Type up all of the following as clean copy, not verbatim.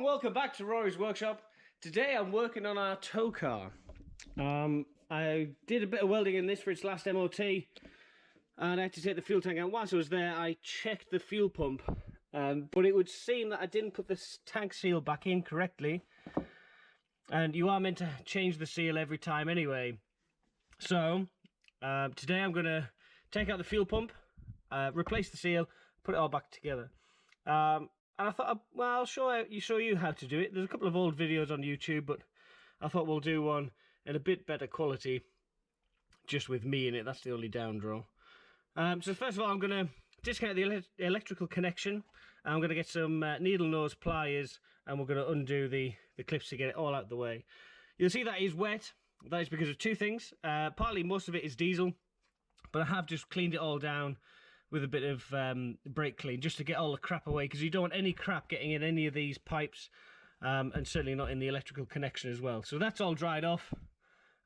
welcome back to Rory's Workshop. Today I'm working on our tow car. I did a bit of welding in this for its last MOT, and I had to take the fuel tank out. Whilst I was there, I checked the fuel pump, but it would seem that I didn't put the tank seal back in correctly, and you are meant to change the seal every time anyway. So today I'm going to take out the fuel pump, replace the seal, put it all back together. And I thought, well, I'll show you how to do it. There's a couple of old videos on YouTube, but I thought we'll do one in a bit better quality, just with me in it. That's the only down draw. So first of all, I'm going to disconnect the electrical connection. I'm going to get some needle nose pliers, and we're going to undo the clips to get it all out of the way. You'll see that is wet. That is because of two things. Partly, most of it is diesel, but I have just cleaned it all down with a bit of brake clean, just to get all the crap away, because you don't want any crap getting in any of these pipes, and certainly not in the electrical connection as well. So that's all dried off.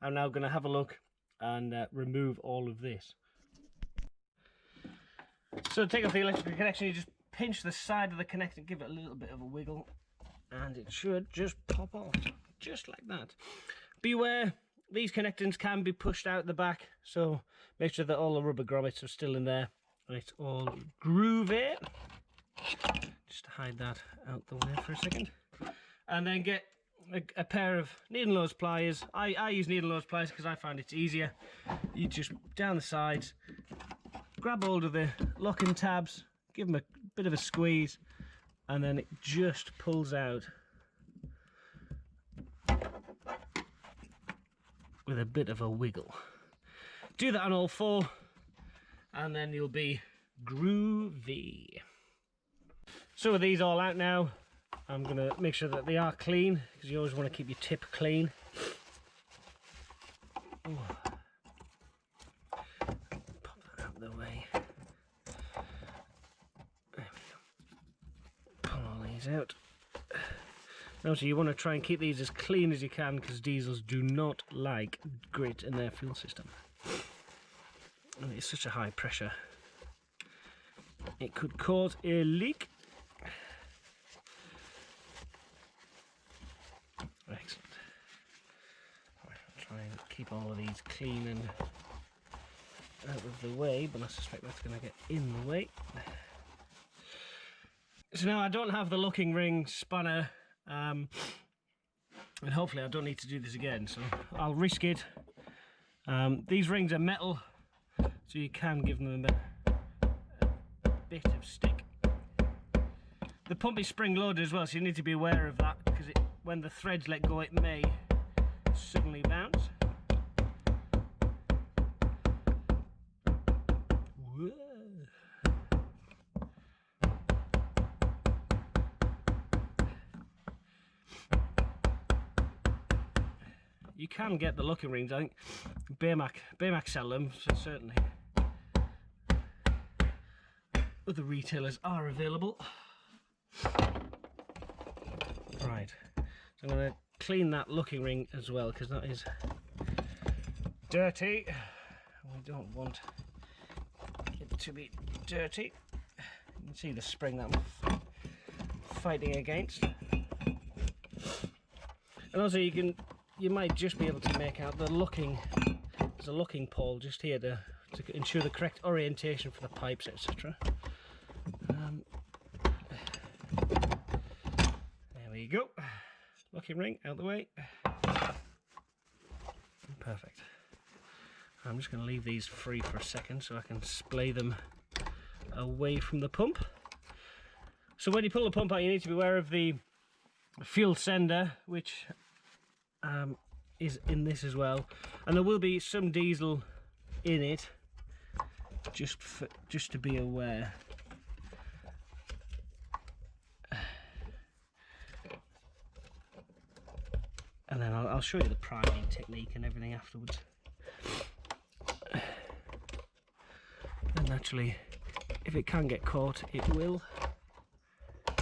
I'm now going to have a look and remove all of this. So to take off the electrical connection, you just pinch the side of the connector, give it a little bit of a wiggle, and it should just pop off, just like that. Beware, these connectors can be pushed out the back, so make sure that all the rubber grommets are still in there. And it's all groovy. Just to hide that out the way for a second. And then get a pair of needle nose pliers. I use needle nose pliers because I find it's easier. You just down the sides, grab hold of the locking tabs, give them a bit of a squeeze, and then it just pulls out with a bit of a wiggle. Do that on all four, and then you'll be groovy. So with these all out now, I'm going to make sure that they are clean, because you always want to keep your tip clean. Ooh. Pop that out of the way. There we go. Pull all these out. Now, so you want to try and keep these as clean as you can, because diesels do not like grit in their fuel system. And it's such a high pressure, it could cause a leak. Excellent. Right, I'll try and keep all of these clean and out of the way, but I suspect that's going to get in the way. So now I don't have the locking ring spanner, and hopefully I don't need to do this again, so I'll risk it. These rings are metal, so you can give them a bit of stick. The pump is spring loaded as well, so you need to be aware of that, because when the threads let go, it may suddenly bounce. Whoa. You can get the locking rings. I think Bearmach sell them, so certainly other retailers are available. Right, so I'm going to clean that locking ring as well, because that is dirty. We don't want it to be dirty. You can see the spring that I'm fighting against. And also you might just be able to make out the locking. There's a locking pole just here to ensure the correct orientation for the pipes, etc. There we go. Locking ring out the way. Perfect. I'm just going to leave these free for a second so I can splay them away from the pump. So when you pull the pump out, you need to be aware of the fuel sender, which is in this as well, and there will be some diesel in it, just to be aware. And then I'll show you the priming technique and everything afterwards. And naturally, if it can get caught, it will.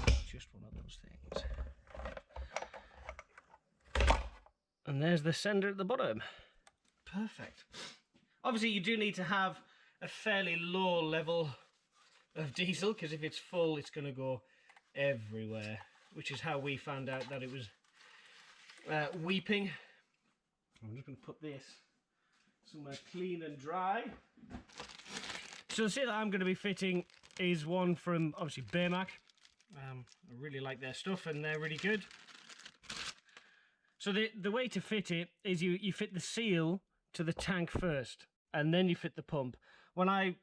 It's just one of those things. And there's the sender at the bottom. Perfect. Obviously, you do need to have a fairly low level of diesel, because if it's full, it's going to go everywhere. which is how we found out that it was weeping. I'm just going to put this somewhere clean and dry. So the seal that I'm going to be fitting is one from, obviously, Bearmach. I really like their stuff and they're really good. So the way to fit it is you fit the seal to the tank first and then you fit the pump. When I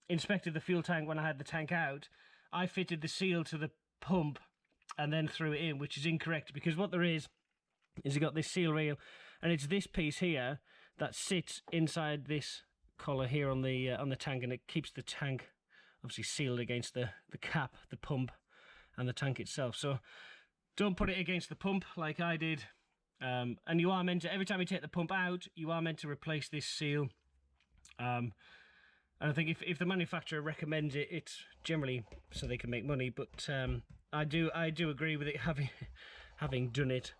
inspected the fuel tank when I had the tank out, I fitted the seal to the pump and then threw it in, which is incorrect, because what there is you got this seal reel, and it's this piece here that sits inside this collar here on the tank, and it keeps the tank obviously sealed against the cap, the pump, and the tank itself. So don't put it against the pump like I did. And you are meant to, every time you take the pump out, you are meant to replace this seal. And I think if the manufacturer recommends it, it's generally so they can make money. But I do agree with it having done it.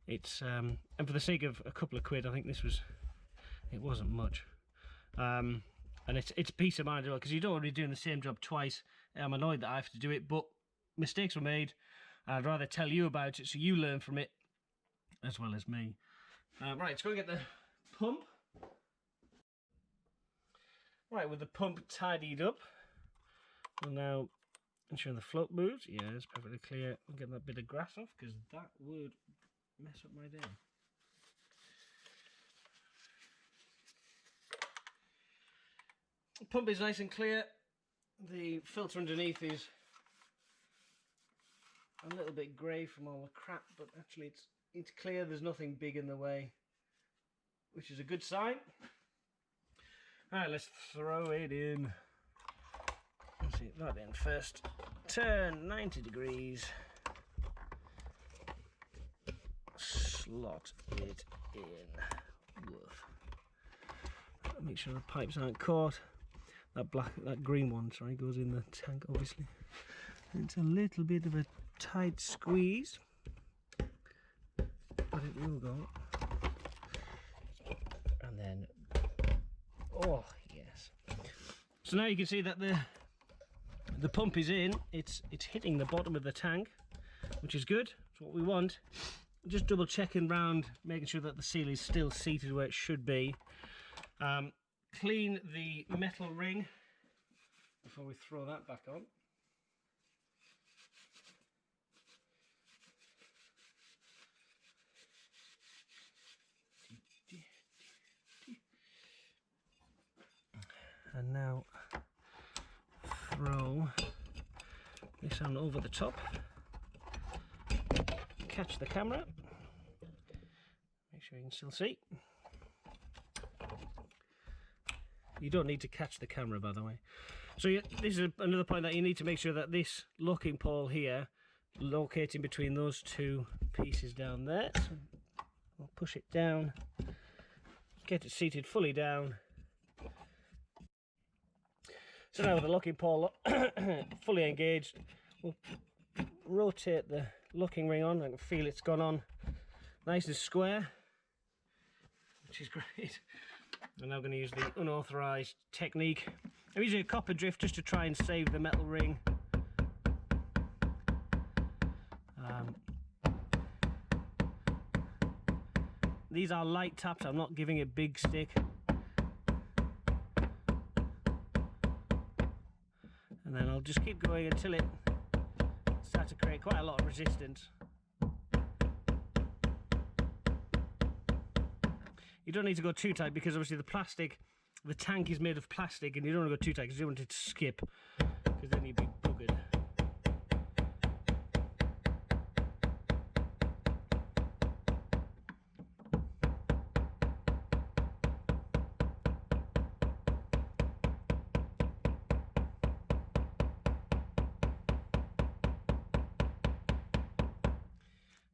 It's and for the sake of a couple of quid, I think it wasn't much. And it's peace of mind as well, because you don't want to be doing the same job twice. I'm annoyed that I have to do it, but mistakes were made. I'd rather tell you about it so you learn from it as well as me. Right, let's go and get the pump. Right, with the pump tidied up, we'll now ensure the float moves. Yeah, it's perfectly clear. I'm getting that bit of grass off because that would mess up my day. The pump is nice and clear. The filter underneath is a little bit grey from all the crap, but actually it's clear. There's nothing big in the way, which is a good sign. Alright, let's throw it in. Let's see that in first. Turn 90 degrees. Slot it in. Woof. Make sure the pipes aren't caught. That green one, sorry, goes in the tank, obviously. It's a little bit of a tight squeeze, but it will go. And then, oh yes. So now you can see that the pump is in. It's hitting the bottom of the tank, which is good. It's what we want. Just double checking round, making sure that the seal is still seated where it should be. Clean the metal ring before we throw that back on. And now throw this on over the top. Catch the camera. Make sure you can still see. You don't need to catch the camera, by the way. So this is another point, that you need to make sure that this locking pole here, locating between those two pieces down there. So we'll push it down, get it seated fully down. So now with the locking pole fully engaged, we'll rotate the locking ring on. I can feel it's gone on nice and square, which is great. I'm now going to use the unauthorised technique. I'm using a copper drift just to try and save the metal ring. These are light taps, I'm not giving it big stick. And then I'll just keep going until it starts to create quite a lot of resistance. You don't need to go too tight, because obviously the tank is made of plastic, and you don't want to go too tight because you don't want it to skip, because then you'd be buggered.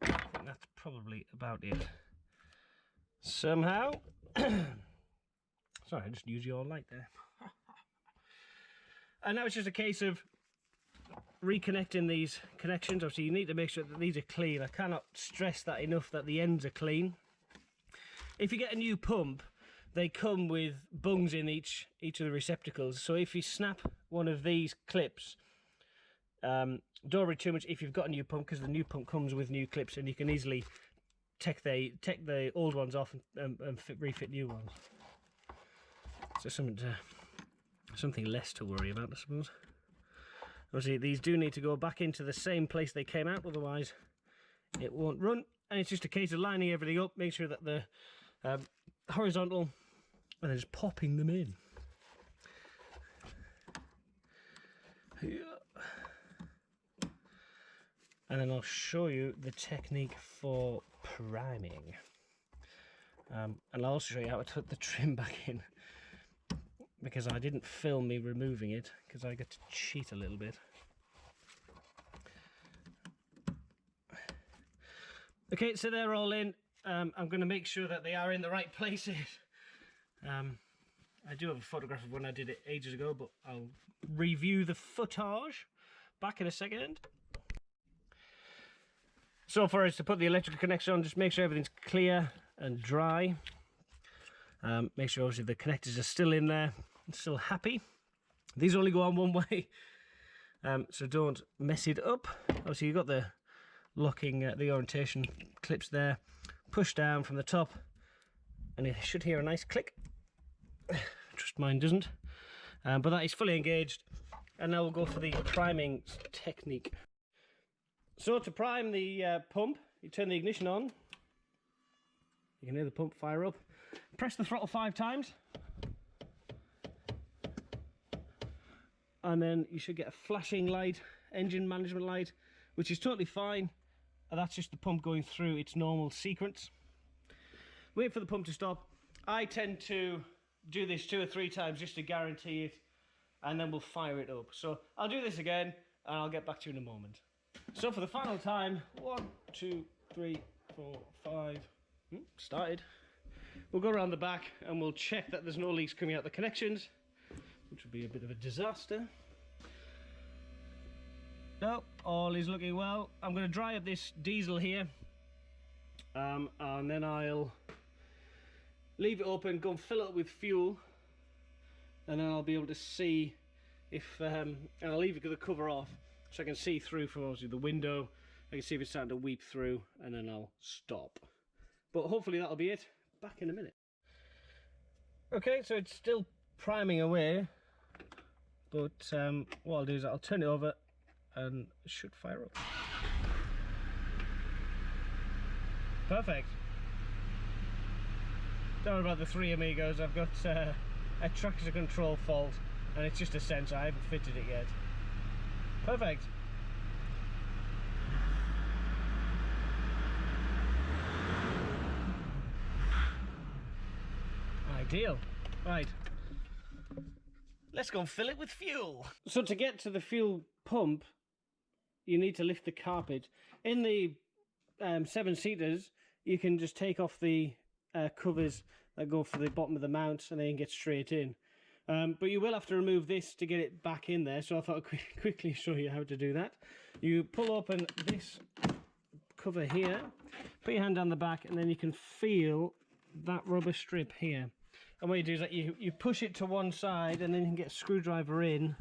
I think that's probably about it. Somehow, sorry, I just used your light there. And now it's just a case of reconnecting these connections. Obviously, you need to make sure that these are clean. I cannot stress that enough, that the ends are clean. If you get a new pump, they come with bungs in each of the receptacles. So if you snap one of these clips, Don't worry too much if you've got a new pump, because the new pump comes with new clips and you can easily take the old ones off and refit new ones. So something less to worry about, I suppose. Obviously these do need to go back into the same place they came out, otherwise it won't run. And it's just a case of lining everything up, make sure that they're horizontal, and then just popping them in. And then I'll show you the technique for priming. And I'll also show you how to put the trim back in, because I didn't film me removing it, because I get to cheat a little bit. Okay, so they're all in. I'm going to make sure that they are in the right places. I do have a photograph of when I did it ages ago, but I'll review the footage back in a second. So for us to put the electrical connection on, just make sure everything's clear and dry. Make sure obviously the connectors are still in there, still happy. These only go on one way, so don't mess it up. Obviously you've got the locking, the orientation clips there. Push down from the top, and you should hear a nice click. Just mine doesn't. But that is fully engaged, and now we'll go for the priming technique. So to prime the pump, you turn the ignition on. You can hear the pump fire up. Press the throttle 5 times, and then you should get a flashing light, engine management light, which is totally fine. And that's just the pump going through its normal sequence. Wait for the pump to stop. I tend to do this 2 or 3 times just to guarantee it, and then we'll fire it up. So I'll do this again, and I'll get back to you in a moment. So for the final time, 1, 2, 3, 4, 5. Started. We'll go around the back and we'll check that there's no leaks coming out the connections, which would be a bit of a disaster. No, all is looking well. I'm going to dry up this diesel here, and then I'll leave it open, go and fill it up with fuel, and then I'll be able to see if, and I'll leave the cover off so I can see through from obviously the window. I can see if it's starting to weep through, and then I'll stop. But hopefully that'll be it. Back in a minute. Okay, so it's still priming away, but what I'll do is I'll turn it over and it should fire up. Perfect. Don't worry about the 3 amigos. I've got a traction control fault, and it's just a sensor. I haven't fitted it yet. Perfect. Ideal. Right. Let's go and fill it with fuel. So to get to the fuel pump, you need to lift the carpet. In the 7-seaters, you can just take off the covers that go for the bottom of the mount, and then get straight in. But you will have to remove this to get it back in there, so I thought I'd quickly show you how to do that. You pull open this cover here, put your hand down the back, and then you can feel that rubber strip here. And what you do is that you push it to one side, and then you can get a screwdriver in.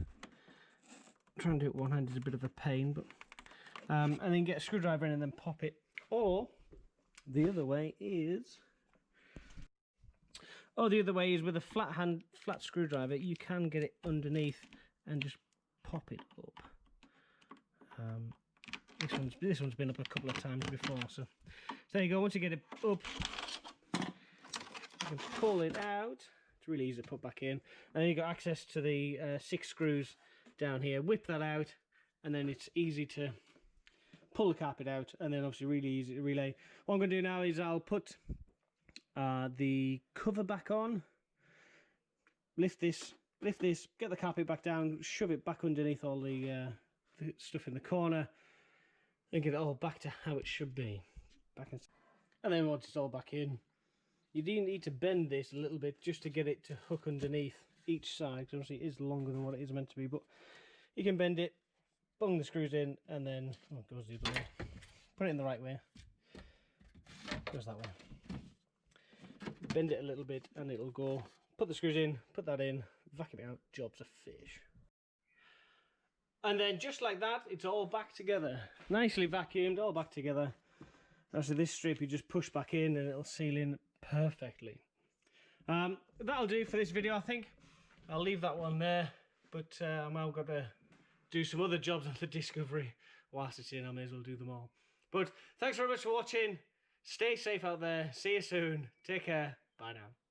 Trying to do it one hand is a bit of a pain, but and then get a screwdriver in and then pop it. Or the other way is with a flat screwdriver. You can get it underneath and just pop it up. This one's been up a couple of times before, so there you go. Once you get it up, you can pull it out. It's really easy to put back in, and then you've got access to the 6 screws down here. Whip that out, and then it's easy to pull the carpet out, and then obviously really easy to relay. What I'm going to do now is I'll put the cover back on, lift this, get the carpet back down, shove it back underneath all the stuff in the corner, and get it all back to how it should be. And then once it's all back in, you do need to bend this a little bit just to get it to hook underneath each side, because obviously it is longer than what it is meant to be, but you can bend it, bung the screws in, and then it goes the other way. Put it in the right way. Goes that way. Bend it a little bit and it'll go. Put the screws in, put that in, vacuum it out, job's a fish. And then just like that, it's all back together. Nicely vacuumed, all back together. Actually, this strip you just push back in and it'll seal in perfectly. That'll do for this video, I think. I'll leave that one there, but I'm now got to do some other jobs on the Discovery. Whilst it's in, I may as well do them all. But thanks very much for watching. Stay safe out there. See you soon. Take care. Bye now.